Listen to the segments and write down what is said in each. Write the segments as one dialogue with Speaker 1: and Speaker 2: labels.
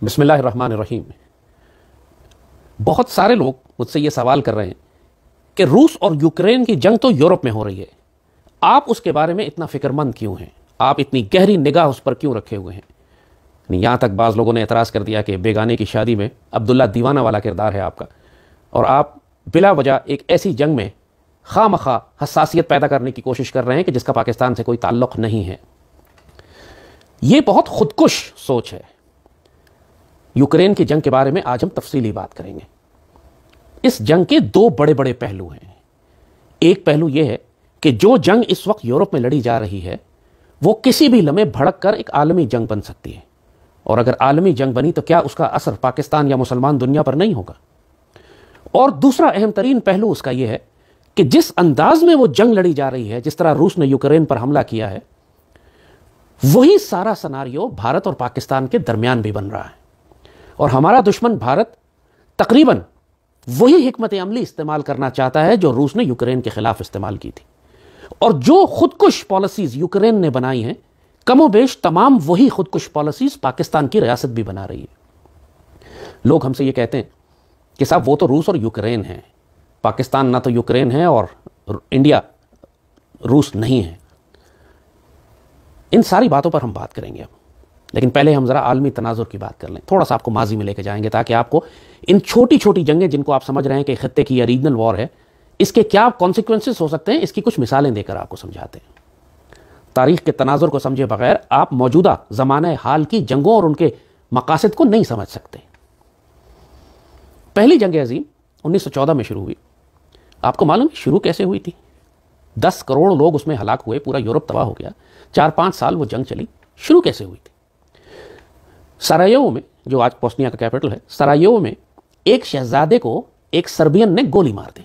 Speaker 1: بسم اللہ الرحمن الرحیم۔ بہت سارے لوگ مجھ سے یہ سوال کر رہے ہیں کہ روس اور یوکرین کی جنگ تو یورپ میں ہو رہی ہے، آپ اس کے بارے میں اتنا فکر مند کیوں ہیں؟ آپ اتنی گہری نگاہ اس پر کیوں رکھے ہوئے ہیں؟ یہاں تک بعض لوگوں نے اعتراض کر دیا کہ بیگانے کی شادی میں عبداللہ دیوانہ والا کردار ہے آپ کا، اور آپ بلا وجہ ایک ایسی جنگ میں خواہ مخواہ حساسیت پیدا کرنے کی کوشش کر رہے ہیں کہ جس کا پاکستان سے کوئی تعلق نہیں ہے۔ یہ بہت خودکش سوچ ہے۔ یوکرین کی جنگ کے بارے میں آج ہم تفصیلی بات کریں گے۔ اس جنگ کے دو بڑے بڑے پہلو ہیں۔ ایک پہلو یہ ہے کہ جو جنگ اس وقت یورپ میں لڑی جا رہی ہے وہ کسی بھی لمحے بھڑک کر ایک عالمی جنگ بن سکتی ہے، اور اگر عالمی جنگ بنی تو کیا اس کا اثر پاکستان یا مسلمان دنیا پر نہیں ہوگا؟ اور دوسرا اہم ترین پہلو اس کا یہ ہے کہ جس انداز میں وہ جنگ لڑی جا رہی ہے، جس طرح روس نے یوکرین پر حملہ کیا ہے، وہی سارا سناریو بھارت اور پاکستان کے درمیان بھی بن رہا ہے، اور ہمارا دشمن بھارت تقریباً وہی حکمت عملی استعمال کرنا چاہتا ہے جو روس نے یوکرین کے خلاف استعمال کی تھی، اور جو خودکش پالیسیز یوکرین نے بنائی ہیں کم و بیش تمام وہی خودکش پالیسیز پاکستان کی ریاست بھی بنا رہی ہے۔ لوگ ہم سے یہ کہتے ہیں کہ صاحب وہ تو روس اور یوکرین ہیں، پاکستان نہ تو یوکرین ہے اور انڈیا روس نہیں ہے۔ ان ساری باتوں پر ہم بات کریں گے اب، لیکن پہلے ہم ذرا عالمی تناظر کی بات کر لیں، تھوڑا سا آپ کو ماضی میں لے کے جائیں گے تاکہ آپ کو ان چھوٹی چھوٹی جنگیں جن کو آپ سمجھ رہے ہیں کہ خطے کی یا ریجنل وار ہے، اس کے کیا کانسیکوینسز ہو سکتے ہیں، اس کی کچھ مثالیں دے کر آپ کو سمجھاتے ہیں۔ تاریخ کے تناظر کو سمجھے بغیر آپ موجودہ زمانہ حال کی جنگوں اور ان کے مقاصد کو نہیں سمجھ سکتے۔ پہلی جنگ عظیم 1914 میں شروع ہوئی۔ آپ کو معلوم ہے شروع کیسے ہوئی تھی؟ 10 کروڑ لوگ اس میں ہلاک ہوئے، پورا یورپ تباہ ہو گیا، 4-5 سال وہ جنگ چلی۔ شروع کیسے ہوئی تھی؟ سرایوو میں، جو آج بوسنیا کا کیپٹل ہے، سرایوو میں ایک شہزادے کو ایک سربین نے گولی مار دی۔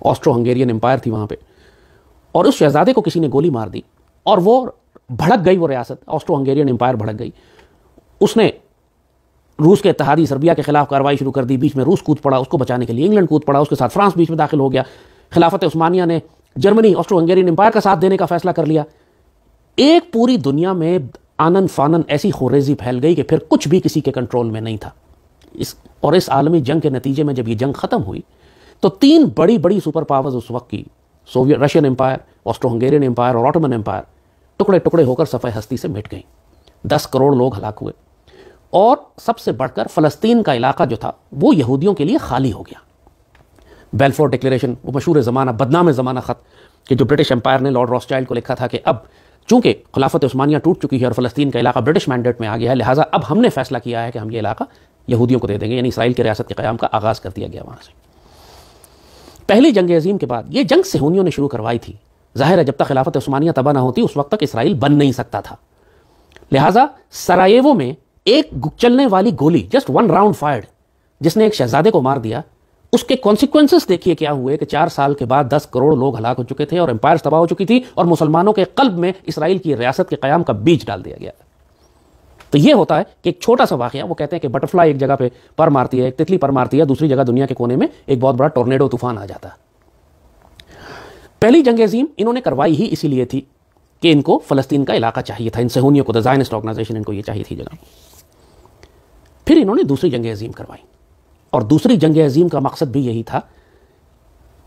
Speaker 1: آسٹرو ہنگیرین امپائر تھی وہاں پہ، اور اس شہزادے کو کسی نے گولی مار دی اور وہ بھڑک گئی، وہ ریاست آسٹرو ہنگیرین امپائر بھڑک گئی۔ اس نے روس کے اتحادی سربیا کے خلاف کارروائی شروع کر دی، بیچ میں روس کود پڑا، اس کو بچانے کے لیے انگلینڈ کود پڑا، اس کے ساتھ فرانس بیچ میں داخل ہو گیا۔ خلافت عثمانیہ نے جرمنی آسٹرو ہنگیرین امپائر کا ساتھ دینے کا فیصلہ کر لیا۔ ایک پوری دنیا میں آنن فانن ایسی خوریزی پھیل گئی کہ پھر کچھ بھی کسی کے کنٹرول میں نہیں تھا۔ اور اس عالمی جنگ کے نتیجے میں جب یہ جنگ ختم ہوئی تو 3 بڑی بڑی سپر پاورز اس وقت کی، Soviet Russian empire, Austro Hungarian empire اور آٹومن امپائر، ٹکڑے ٹکڑے ہو کر صفحہ ہستی سے مٹ گئیں۔ 10 کروڑ لوگ ہلاک ہوئے، اور سب سے بڑھ کر فلسطین کا علاقہ جو تھا وہ یہودیوں کے لیے خالی ہو گیا۔ بیلفور ڈکلیریشن، وہ مشہور زمانہ، بدنام زمانہ خط کہ جو برٹش امپائر نے لارڈ راسچائلڈ کو لکھا تھا کہ اب چونکہ خلافت عثمانیہ ٹوٹ چکی ہے اور فلسطین کا علاقہ برٹش مینڈیٹ میں آ گیا ہے، لہٰذا اب ہم نے فیصلہ کیا ہے کہ ہم یہ علاقہ یہودیوں کو دے دیں گے، یعنی اسرائیل کی ریاست کے قیام کا آغاز کر دیا گیا وہاں سے۔ پہلی جنگ عظیم کے بعد یہ جنگ صہیونیوں نے شروع کروائی تھی۔ ظاہر ہے جب تک خلافت عثمانیہ تباہ نہ ہوتی اس وقت تک اسرائیل بن نہیں سکتا تھا، لہٰذا سرایوو میں ایک چلنے والی گولی، جسٹ 1 راؤنڈ فائرڈ، جس نے ایک شہزادے کو مار دیا، اس کے کانسیکوینسز دیکھیے کیا ہوئے کہ 4 سال کے بعد 10 کروڑ لوگ ہلاک ہو چکے تھے اور امپائر تباہ ہو چکی تھی، اور مسلمانوں کے قلب میں اسرائیل کی ریاست کے قیام کا بیج ڈال دیا گیا۔ تو یہ ہوتا ہے کہ ایک چھوٹا سا واقعہ، وہ کہتے ہیں کہ بٹرفلائی ایک جگہ پہ پر مارتی ہے، ایک تتلی پر مارتی ہے، دوسری جگہ دنیا کے کونے میں ایک بہت بڑا ٹورنیڈو طوفان آ جاتا ہے۔ پہلی جنگ عظیم انہوں نے کروائی ہی اسی لیے تھی کہ ان کو فلسطین کا علاقہ چاہیے تھا، ان صہیونیوں کو، زائنسٹ آرگنائزیشن، ان کو یہ چاہیے تھی جگہ۔ پھر انہوں نے دوسری جنگ عظیم کروائی، اور دوسری جنگ عظیم کا مقصد بھی یہی تھا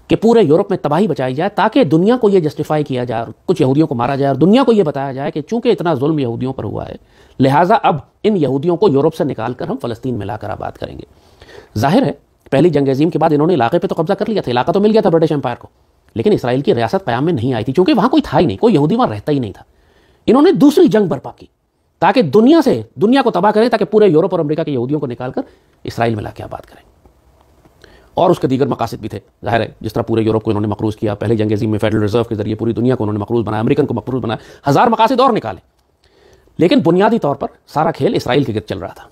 Speaker 1: کہ پورے یورپ میں تباہی بچائی جائے، تاکہ دنیا کو یہ جسٹیفائی کیا جائے، کچھ یہودیوں کو مارا جائے اور دنیا کو یہ بتایا جائے کہ چونکہ اتنا ظلم یہودیوں پر ہوا ہے، لہٰذا اب ان یہودیوں کو یورپ سے نکال کر ہم فلسطین میں لا کر آباد کریں گے۔ ظاہر ہے پہلی جنگ عظیم کے بعد انہوں نے علاقے پہ تو قبضہ کر لیا تھا، علاقہ تو مل گیا تھا برٹش امپائر کو، لیکن اسرائیل کی ریاست قیام میں نہیں آئی تھی، چونکہ وہاں کوئی تھا ہی نہیں، کوئی یہودی وہاں رہتا ہی نہیں تھا۔ انہوں نے دوسری جنگ برپا کی تاکہ دنیا کو تباہ کریں، تاکہ پورے یورپ اور امریکہ کے یہودیوں کو نکال کر اسرائیل میں لا کے آباد کریں۔ اور اس کے دیگر مقاصد بھی تھے، ظاہر ہے جس طرح پورے یورپ کو انہوں نے مقروض کیا، پہلے جنگ عظیم میں فیڈرل ریزرو کے ذریعے پوری دنیا کو انہوں نے مقروض بنایا، امریکن کو مقروض بنایا، 1000 مقاصد اور نکالے، لیکن بنیادی طور پر سارا کھیل اسرائیل کے گرد چل رہا تھا۔